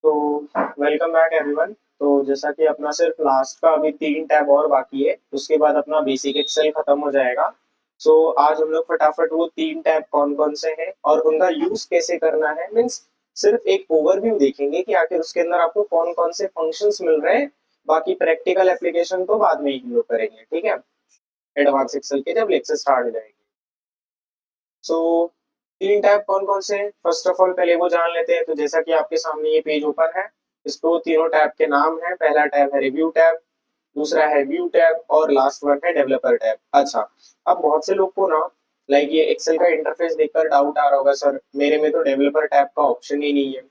तो welcome back everyone. तो जैसा कि अपना सिर्फ लास्ट का अभी 3 टैब और बाकी है, उसके बाद अपना बेसिक एक्सेल खत्म हो जाएगा। सो आज हम लोग फटाफट वो 3 टैब कौन कौन से हैं और उनका यूज कैसे करना है, मीन्स सिर्फ एक ओवरव्यू देखेंगे कि आखिर उसके अंदर आपको कौन कौन से फंक्शंस मिल रहे हैं। बाकी प्रैक्टिकल एप्लीकेशन तो बाद में ही हम लोग करेंगे, ठीक है, एडवांस एक्सेल के जब लेक्चर स्टार्ट हो जाएंगे। सो 3 टैब कौन कौन से हैं, फर्स्ट ऑफ ऑल पहले वो जान लेते हैं। तो जैसा कि आपके सामने ये पेज ओपन है, इसको तीनों टैब के नाम है। पहला टैब है रिव्यू टैब, दूसरा है व्यू टैब और लास्ट वन है डेवलपर टैब। अच्छा, अब बहुत से लोग को ना लाइक ये एक्सेल का इंटरफेस देखकर डाउट आ रहा होगा, सर मेरे में तो डेवलपर टैब का ऑप्शन ही नहीं है।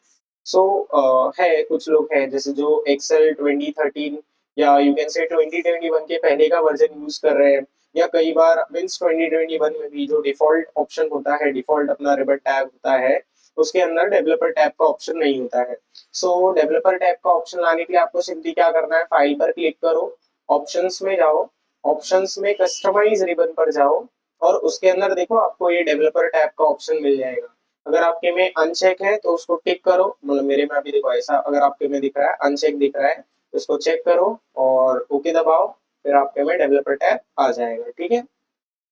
सो है कुछ लोग हैं जैसे जो एक्सेल 2013 या यू कैन से 2021 के पहले का वर्जन यूज कर रहे हैं, या कई बार मीन्स 2021 में भी जो डिफॉल्ट ऑप्शन होता है, डिफॉल्ट अपना रिबन टैब होता है, उसके अंदर डेवलपर टैब का ऑप्शन नहीं होता है। सो डेवलपर टैब का ऑप्शन लाने के लिए आपको सिंपली क्या करना है, फाइल पर क्लिक करो, ऑप्शंस में जाओ, ऑप्शंस में कस्टमाइज रिबन पर जाओ और उसके अंदर देखो आपको ये डेवलपर टैब का ऑप्शन मिल जाएगा। अगर आपके में अनचेक है तो उसको टिक करो, मतलब मेरे में अभी देखो ऐसा अगर आपके में दिख रहा है अनचेक दिख रहा है तो उसको चेक करो और ओके दबाओ, फिर आपके में डेवलपर टैब आ जाएगा, ठीक है।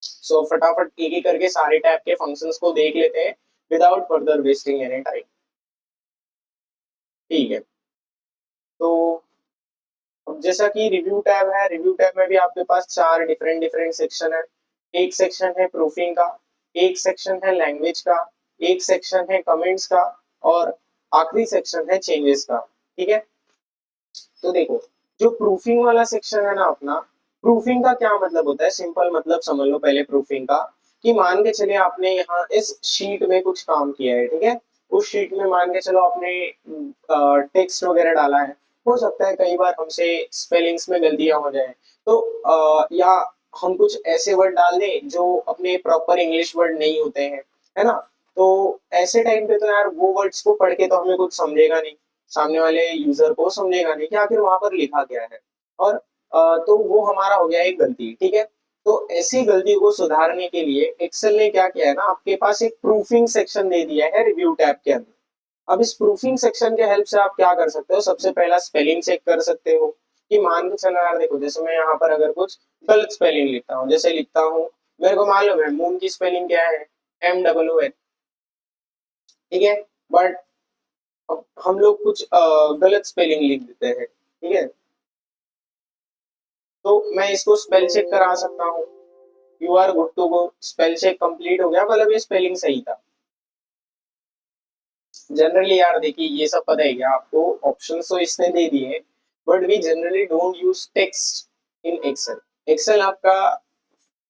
सो फटाफट एक एक करके सारे टैब के फंक्शंस को देख लेते हैं without further wasting any time, ठीक है। तो अब जैसा कि रिव्यू टैब है, रिव्यू टैब में भी आपके पास 4 डिफरेंट डिफरेंट सेक्शन है। एक सेक्शन है प्रूफिंग का, एक सेक्शन है लैंग्वेज का, एक सेक्शन है कमेंट्स का और आखिरी सेक्शन है चेंजेस का, ठीक है। तो देखो, जो प्रूफिंग वाला सेक्शन है ना अपना, प्रूफिंग का क्या मतलब होता है, सिंपल मतलब समझ लो पहले प्रूफिंग का, कि मान के चलिए आपने यहाँ इस शीट में कुछ काम किया है, ठीक है। उस शीट में मान के चलो आपने टेक्स्ट वगैरह डाला है, हो सकता है कई बार हमसे स्पेलिंग्स में गलतियां हो जाए, तो या हम कुछ ऐसे वर्ड डाल दें जो अपने प्रॉपर इंग्लिश वर्ड नहीं होते हैं, है ना। तो ऐसे टाइम पे तो यार वो वर्ड्स को पढ़ के तो हमें कुछ समझेगा नहीं, सामने वाले यूजर को समझेगा नहीं कि आखिर वहां पर लिखा क्या है। और तो वो हमारा हो गया एक गलती, ठीक है। तो ऐसी गलती को सुधारने के लिए एक्सेल ने क्या किया है ना, आपके पास एक प्रूफिंग सेक्शन दे दिया है रिव्यू टैब के अंदर। अब इस प्रूफिंग सेक्शन के हेल्प से आप क्या कर सकते हो, सबसे पहला स्पेलिंग चेक कर सकते हो। कि मान के चलो यार देखो, जैसे मैं यहाँ पर अगर कुछ गलत स्पेलिंग लिखता हूँ, जैसे लिखता हूँ, मेरे को मालूम है मून की स्पेलिंग क्या है, MOON, ठीक है। बट अब हम लोग कुछ गलत स्पेलिंग लिख देते हैं, ठीक है। तो मैं इसको स्पेल चेक करा सकता हूँ, you are good to go, spell check complete हो गया, मतलब ये स्पेलिंग सही था। जनरली यार देखिए ये सब पता है क्या आपको, ऑप्शंस तो इसने दे दिए, but we generally don't use text in Excel. Excel आपका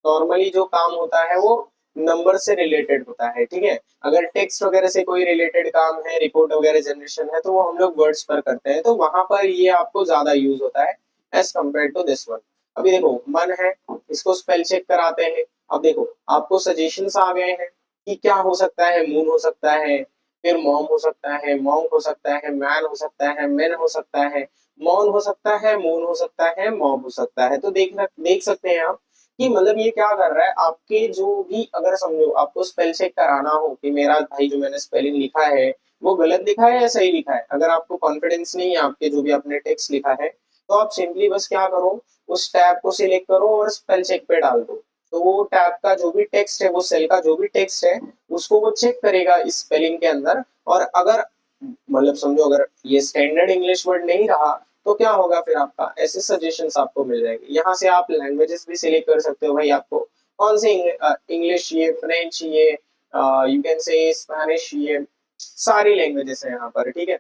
नॉर्मली जो काम होता है वो नंबर से रिलेटेड होता है, ठीक है। अगर टेक्स्ट वगैरह से कोई रिलेटेड काम है, रिपोर्ट वगैरह जनरेशन है, तो वो हम लोग वर्ड्स पर करते हैं, तो वहां पर ये आपको ज्यादा यूज होता है as compare to this one. अभी देखो मन है, इसको स्पेल चेक कराते हैं। अब देखो आपको सजेशंस आ गए हैं कि क्या हो सकता है, मून हो सकता है, फिर मॉम हो सकता है, मॉन्क हो सकता है, मैन हो सकता है, मेन हो सकता है, मॉन हो सकता है, मून हो सकता है, मॉम हो सकता है। तो देख सकते हैं आप कि मतलब ये क्या कर रहा है, आपके जो भी अगर समझो आपको स्पेल चेक कराना हो कि मेरा भाई जो मैंने स्पेलिंग लिखा है वो गलत लिखा है या सही लिखा है, अगर आपको कॉन्फिडेंस नहीं है आपके जो भी आपने टेक्स्ट लिखा है, तो आप सिंपली बस क्या करो, उस टैब को सिलेक्ट करो और स्पेल चेक पे डाल दो। तो वो टैब का जो भी टेक्स्ट है, वो सेल का जो भी टेक्स्ट है, उसको वो चेक करेगा इस स्पेलिंग के अंदर। और अगर मतलब समझो अगर ये स्टैंडर्ड इंग्लिश वर्ड नहीं रहा, तो क्या होगा फिर आपका, ऐसे सजेशंस आपको मिल जाएंगे। यहाँ से आप लैंग्वेजेस भी सिलेक्ट कर सकते हो, भाई आपको कौन से इंग्लिश चाहिए, फ्रेंच चाहिए, यू कैन से स्पेनिश चाहिए, सारी लैंग्वेजेस है यहाँ पर, ठीक है।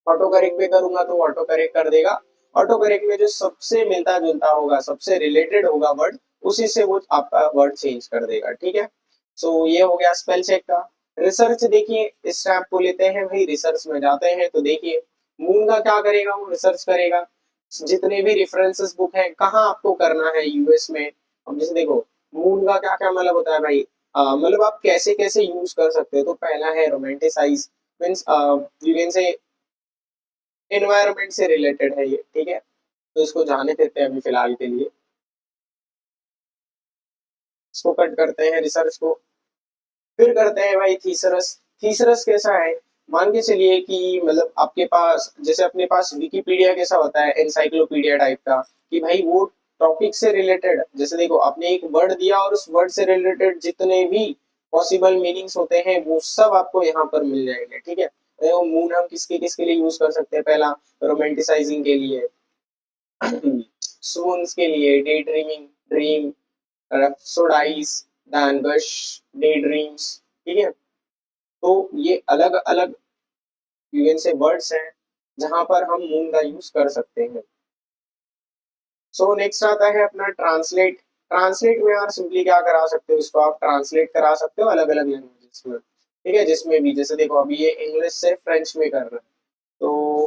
ऑटो करेक्ट पे करूंगा तो ऑटो करेक्ट कर देगा। ऑटो करेक्ट में जो सबसे मिलता जुलता होगा, सबसे रिलेटेड होगा वर्ड, उसी से वो आपका वर्ड चेंज कर देगा, ठीक है। सो ये हो गया स्पेल चेक का। रिसर्च देखिए, इस टैब को लेते हैं भाई, रिसर्च में जाते हैं तो देखिए मून का क्या करेगा, वो रिसर्च करेगा जितने भी रेफरेंसेस बुक है, कहाँ आपको करना है, यूएस में। अब जैसे देखो मून का क्या क्या मतलब होता है भाई, मतलब आप कैसे कैसे यूज कर सकते हो। तो पहला है romanticise, means you can say environment से रिलेटेड है ये, ठीक है। तो इसको जाने देते हैं अभी फिलहाल के लिए, इसको कट करते हैं रिसर्च को। फिर करते हैं भाई थीसरस। थीसरस कैसा है, मान के चलिए कि मतलब आपके पास, जैसे अपने पास विकिपीडिया कैसा होता है, एनसाइक्लोपीडिया टाइप का, कि भाई वो टॉपिक से रिलेटेड, जैसे देखो आपने एक वर्ड दिया और उस वर्ड से रिलेटेड जितने भी पॉसिबल मीनिंग्स होते हैं वो सब आपको यहाँ पर मिल जाएंगे, ठीक है। तो मून हम किसके किसके लिए यूज कर सकते हैं, पहला रोमांटिसाइजिंग के लिए, सून्स के लिए, day dreaming, dream, rhapsodize, than day dreams, ठीक है। तो ये अलग अलग यूएन से वर्ड्स हैं जहां पर हम मून का यूज कर सकते हैं। सो नेक्स्ट आता है अपना ट्रांसलेट। ट्रांसलेट में यार सिंपली क्या करा सकते हो, इसको आप ट्रांसलेट करा सकते हो अलग अलग लैंग्वेजेस में, ठीक है। जिसमें भी, जैसे देखो अभी ये इंग्लिश से फ्रेंच में कर रहे हैं, तो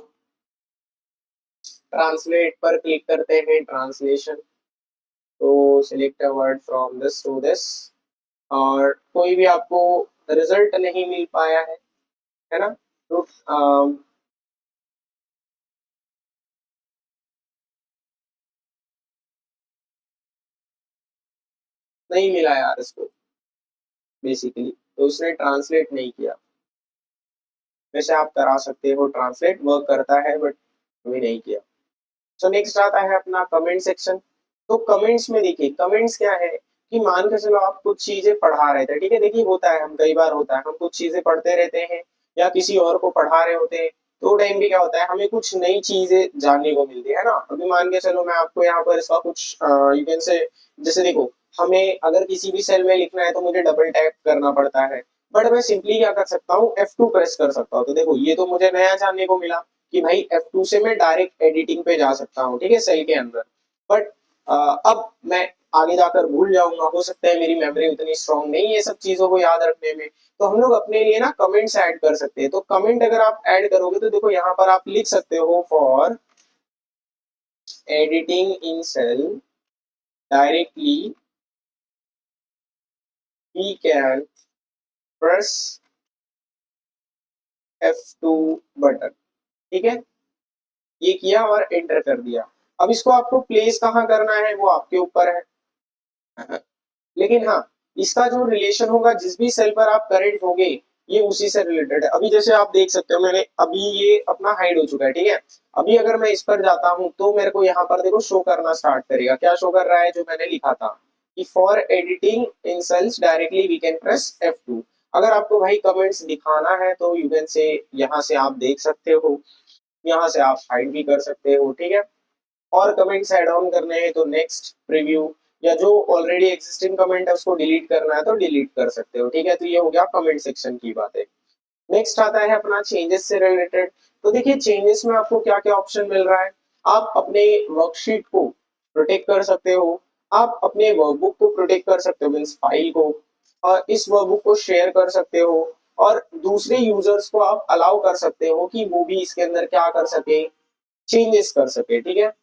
ट्रांसलेट पर क्लिक करते हैं, ट्रांसलेशन, तो select a word from this to this, और कोई भी आपको रिजल्ट नहीं मिल पाया है ना, तो नहीं मिला यार इसको, बेसिकली तो उसने ट्रांसलेट नहीं किया। वैसे आप करा सकते हो, ट्रांसलेट वर्क करता है, बट अभी नहीं किया। सो नेक्स्ट आता है अपना कमेंट सेक्शन। तो कमेंट्स में देखिए, कमेंट्स क्या है कि मान के चलो आप कुछ चीजें पढ़ा रहे थे, ठीक है, देखिए होता है, हम कई बार होता है हम कुछ चीजें पढ़ते रहते हैं या किसी और को पढ़ा रहे होते हैं, तो टाइम पे क्या होता है हमें कुछ नई चीजें जानने को मिलती है ना। अभी मान के चलो मैं आपको यहाँ पर इसका कुछ यू कैन से, जैसे देखो हमें अगर किसी भी सेल में लिखना है तो मुझे डबल टैप करना पड़ता है, बट मैं सिंपली क्या कर सकता हूँ, F2 प्रेस कर सकता हूँ। तो देखो ये तो मुझे नया जानने को मिला कि भाई F2 से मैं डायरेक्ट एडिटिंग पे जा सकता हूँ, ठीक है, सेल के अंदर। बट अब मैं आगे जाकर भूल जाऊंगा, हो सकता है मेरी मेमोरी उतनी स्ट्रांग नहीं है ये सब चीजों को याद रखने में, तो हम लोग अपने लिए ना कमेंट्स ऐड कर सकते हैं। तो कमेंट अगर आप ऐड करोगे तो देखो यहाँ पर आप लिख सकते हो, for editing in cell directly we can press F2 button, ठीक है। ये किया और एंटर कर दिया। अब इसको आपको प्लेस कहाँ करना है वो आपके ऊपर है, लेकिन हाँ इसका जो रिलेशन होगा जिस भी सेल पर आप करेंट होगे ये उसी से रिलेटेड है। अभी जैसे आप देख सकते हो मैंने अभी ये अपना हाइड हो चुका है, ठीक है। अभी अगर मैं इस पर जाता हूँ तो मेरे को यहाँ पर देखो शो करना स्टार्ट करेगा, क्या शो कर रहा है, जो मैंने लिखा था कि for editing in cells directly we can press F2। अगर आपको भाई कमेंट्स दिखाना है तो यू कैन से यहाँ से आप देख सकते हो, यहाँ से आप हाइड भी कर सकते हो, ठीक है। और कमेंट्स ऐड ऑन करने हैं तो नेक्स्ट, प्रीव्यू, या जो ऑलरेडी एग्जिस्टिंग कमेंट है उसको डिलीट करना है तो डिलीट कर सकते हो, ठीक है। तो ये हो गया कमेंट सेक्शन की बात है। नेक्स्ट आता है अपना चेंजेस से रिलेटेड। तो देखिए चेंजेस में आपको क्या क्या ऑप्शन मिल रहा है, आप अपने वर्कशीट को प्रोटेक्ट कर सकते हो, आप अपने वर्कबुक को प्रोटेक्ट कर सकते हो, मीन्स फाइल को, और इस वर्कबुक को शेयर कर सकते हो, और दूसरे यूजर्स को आप अलाउ कर सकते हो कि वो भी इसके अंदर क्या कर सके, चेंजेस कर सके, ठीक है।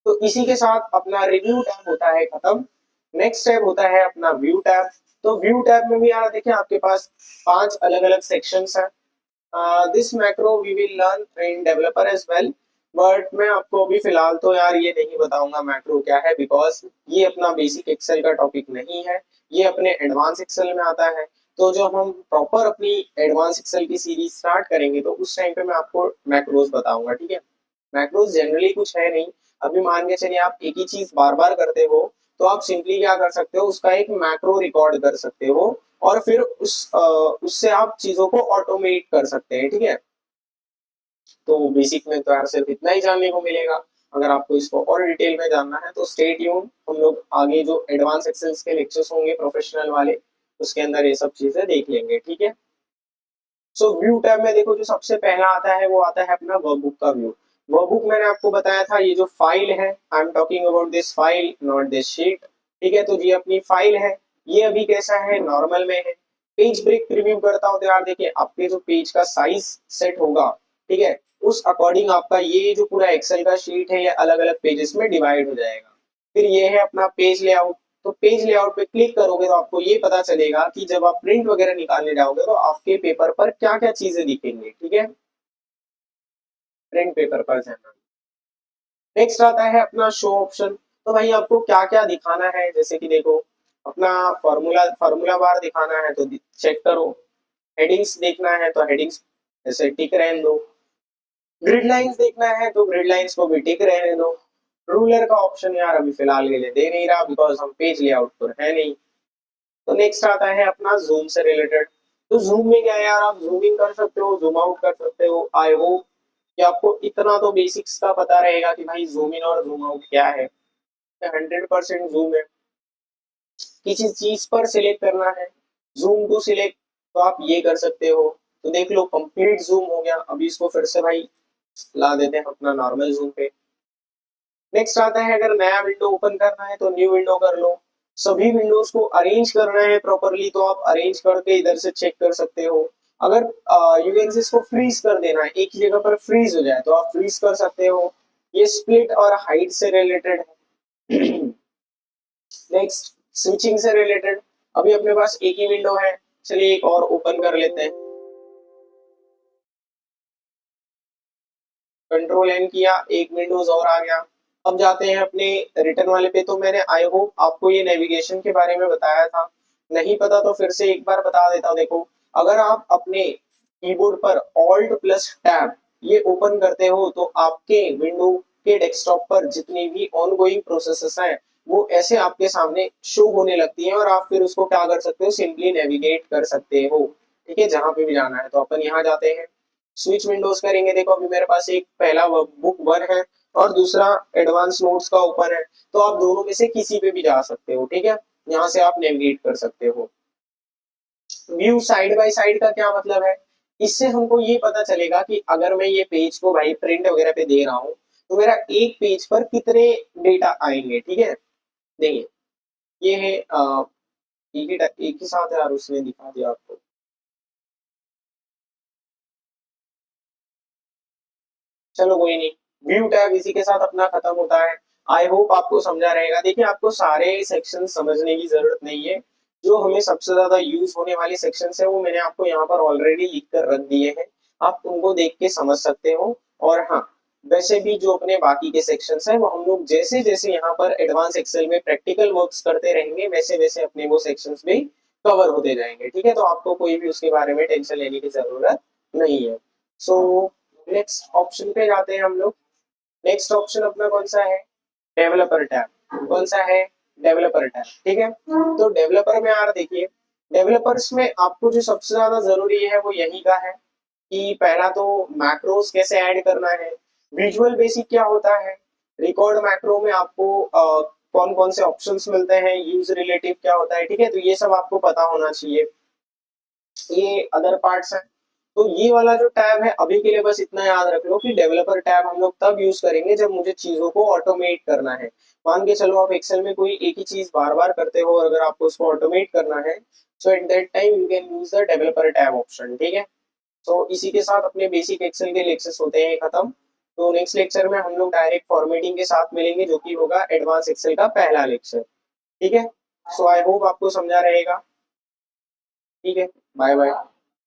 तो इसी के साथ अपना रिव्यू टैब होता है खत्म। नेक्स्ट स्टेप होता है अपना व्यू टैब। तो व्यू टैब में भी यार देखिए आपके पास 5 अलग अलग सेक्शंस हैं। This macro we will learn in developer as well, but मैं आपको अभी फिलहाल तो यार ये नहीं बताऊंगा मैक्रो क्या है, बिकॉज ये अपना बेसिक एक्सेल का टॉपिक नहीं है, ये अपने एडवांस एक्सेल में आता है। तो जब हम प्रॉपर अपनी एडवांस एक्सेल की सीरीज स्टार्ट करेंगे तो उस टाइम पे मैं आपको मैक्रोज बताऊंगा, ठीक है। मैक्रोज जनरली कुछ है नहीं। अभी मान के चलिए आप एक ही चीज बार बार करते हो, तो आप सिंपली क्या कर सकते हो, उसका एक मैक्रो रिकॉर्ड कर सकते हो, और फिर उससे आप चीजों को ऑटोमेट कर सकते हैं, ठीक है। तो बेसिक में तो यार सिर्फ इतना ही जानने को मिलेगा। अगर आपको इसको और डिटेल में जानना है तो स्टे ट्यून, हम लोग आगे जो एडवांस एक्सेल्स के लेक्चर्स होंगे प्रोफेशनल वाले उसके अंदर ये सब चीजें देख लेंगे, ठीक है। सो व्यू टैब में देखो जो सबसे पहला आता है वो आता है अपना वर्कबुक का व्यू। वर्कबुक मैंने आपको बताया था, ये जो फाइल है, I am talking about this file not this sheet, ठीक है। तो ये अपनी फाइल है, ये अभी कैसा है, नॉर्मल में है। पेज ब्रेक रिव्यू करता हूँ तो यार देखिए आपके जो पेज का साइज सेट होगा, ठीक है, उस अकॉर्डिंग आपका ये जो पूरा एक्सेल का शीट है ये अलग अलग पेजेस में डिवाइड हो जाएगा। फिर ये है अपना पेज लेआउट। तो पेज लेआउट पे क्लिक करोगे तो आपको ये पता चलेगा कि जब आप प्रिंट वगैरह निकालने जाओगे तो आपके पेपर पर क्या क्या चीजें दिखेंगी, ठीक है, प्रिंट पेपर पर जाना। नेक्स्ट आता है अपना शो ऑप्शन। तो भाई आपको क्या क्या दिखाना है, जैसे कि देखो अपना फॉर्मूला फॉर्मूला बार दिखाना है तो चेक करो, हेडिंग्स देखना है तो हेडिंग्स ऐसे टिक रहने दो, ग्रिड लाइंस देखना है तो ग्रिड लाइंस को भी टिक रहने दो। रूलर का ऑप्शन यार अभी फिलहाल के लिए दे नहीं रहा बिकॉज हम पेज लेआउट पर है नहीं। तो नेक्स्ट आता है अपना जूम से रिलेटेड। तो जूम में क्या है यार, आप जूमिंग कर सकते हो, जूम आउट कर सकते हो। आई होप कि आपको इतना तो बेसिक्स का पता रहेगा कि भाई जूम इन और जूम आउट क्या है। 100% जूम है, किसी चीज पर सिलेक्ट करना है, जूम टू सिलेक्ट, तो आप ये कर सकते हो। तो देख लो कंप्लीट जूम हो गया। अभी इसको फिर से भाई ला देते हैं अपना नॉर्मल जूम पे। नेक्स्ट आता है अगर नया विंडो ओपन करना है तो न्यू विंडो कर लो। सभी विंडोज को अरेंज करना है प्रॉपरली तो आप अरेंज करके इधर से चेक कर सकते हो। अगर यूएनसीज को फ्रीज कर देना है, एक ही जगह पर फ्रीज हो जाए तो आप फ्रीज कर सकते हो। ये स्प्लिट और हाइट से रिलेटेड है। नेक्स्ट स्विचिंग से रिलेटेड। अभी अपने पास एक ही विंडो है, चलिए एक और ओपन कर लेते हैं। कंट्रोल एन किया, एक विंडोज और आ गया। अब जाते हैं अपने रिटर्न वाले पे। तो मैंने आई होप आपको ये नेविगेशन के बारे में बताया था, नहीं पता तो फिर से एक बार बता देता हूँ। देखो अगर आप अपने कीबोर्ड पर ऑल्ट प्लस टैब ये ओपन करते हो तो आपके विंडो के डेस्कटॉप पर जितनी भी ऑनगोइंग प्रोसेसेस हैं वो ऐसे आपके सामने शो होने लगती है और आप फिर उसको क्या कर सकते हो, सिंपली नेविगेट कर सकते हो। ठीक है, जहां पे भी जाना है। तो अपन यहाँ जाते हैं, स्विच विंडोज करेंगे। देखो अभी मेरे पास एक पहला बुक वन है और दूसरा एडवांस नोट्स का ओपन है, तो आप दोनों में से किसी पे भी जा सकते हो। ठीक है, यहाँ से आप नेविगेट कर सकते हो। व्यू साइड बाय साइड का क्या मतलब है, इससे हमको ये पता चलेगा कि अगर मैं ये पेज को भाई प्रिंट वगैरह पे दे रहा हूँ तो मेरा एक पेज पर कितने डेटा आएंगे। ठीक है, देखिए ये है एक ही साथ यार उसने दिखा दिया आपको। चलो कोई नहीं, व्यू टैब इसी के साथ अपना खत्म होता है। आई होप आपको समझा रहेगा। देखिए आपको सारे सेक्शन समझने की जरूरत नहीं है, जो हमें सबसे ज्यादा यूज होने वाले सेक्शन है वो मैंने आपको यहाँ पर ऑलरेडी लिख कर रख दिए हैं, आप उनको देख के समझ सकते हो। और हाँ, वैसे भी जो अपने बाकी के सेक्शंस हैं वो हम लोग जैसे जैसे यहाँ पर एडवांस एक्सेल में प्रैक्टिकल वर्क्स करते रहेंगे वैसे वैसे अपने वो सेक्शंस भी कवर होते जाएंगे। ठीक है, तो आपको कोई भी उसके बारे में टेंशन लेने की जरूरत नहीं है। सो नेक्स्ट ऑप्शन पे जाते हैं हम लोग। नेक्स्ट ऑप्शन अपना कौन सा है, डेवलपर टैब। कौन सा है, डेवलपर टैब। ठीक है, तो डेवलपर में यार देखिए, डेवलपर्स में आपको जो सबसे ज्यादा जरूरी है वो यही का है कि पहला तो मैक्रोस कैसे ऐड करना है, विजुअल बेसिक क्या होता है, रिकॉर्ड मैक्रो में आपको कौन कौन से ऑप्शंस मिलते हैं, यूज रिलेटिव क्या होता है। ठीक है, तो ये सब आपको पता होना चाहिए। ये अदर पार्ट्स हैं। तो ये वाला जो टैब है अभी के लिए बस इतना याद रख लो कि डेवलपर टैब हम लोग तब यूज करेंगे जब मुझे चीजों को ऑटोमेट करना है। मान के चलो आप एक्सेल में कोई एक ही चीज बार बार करते हो और अगर आपको उसको ऑटोमेट करना है so at that time you can use the developer tab option. ठीक है, तो इसी के साथ अपने बेसिक एक्सेल के लेक्चर्स होते हैं खत्म। तो नेक्स्ट लेक्चर में हम लोग डायरेक्ट फॉर्मेटिंग के साथ मिलेंगे जो कि होगा एडवांस एक्सेल का पहला लेक्चर। ठीक है, सो आई होप आपको समझा रहेगा। ठीक है, बाय बाय।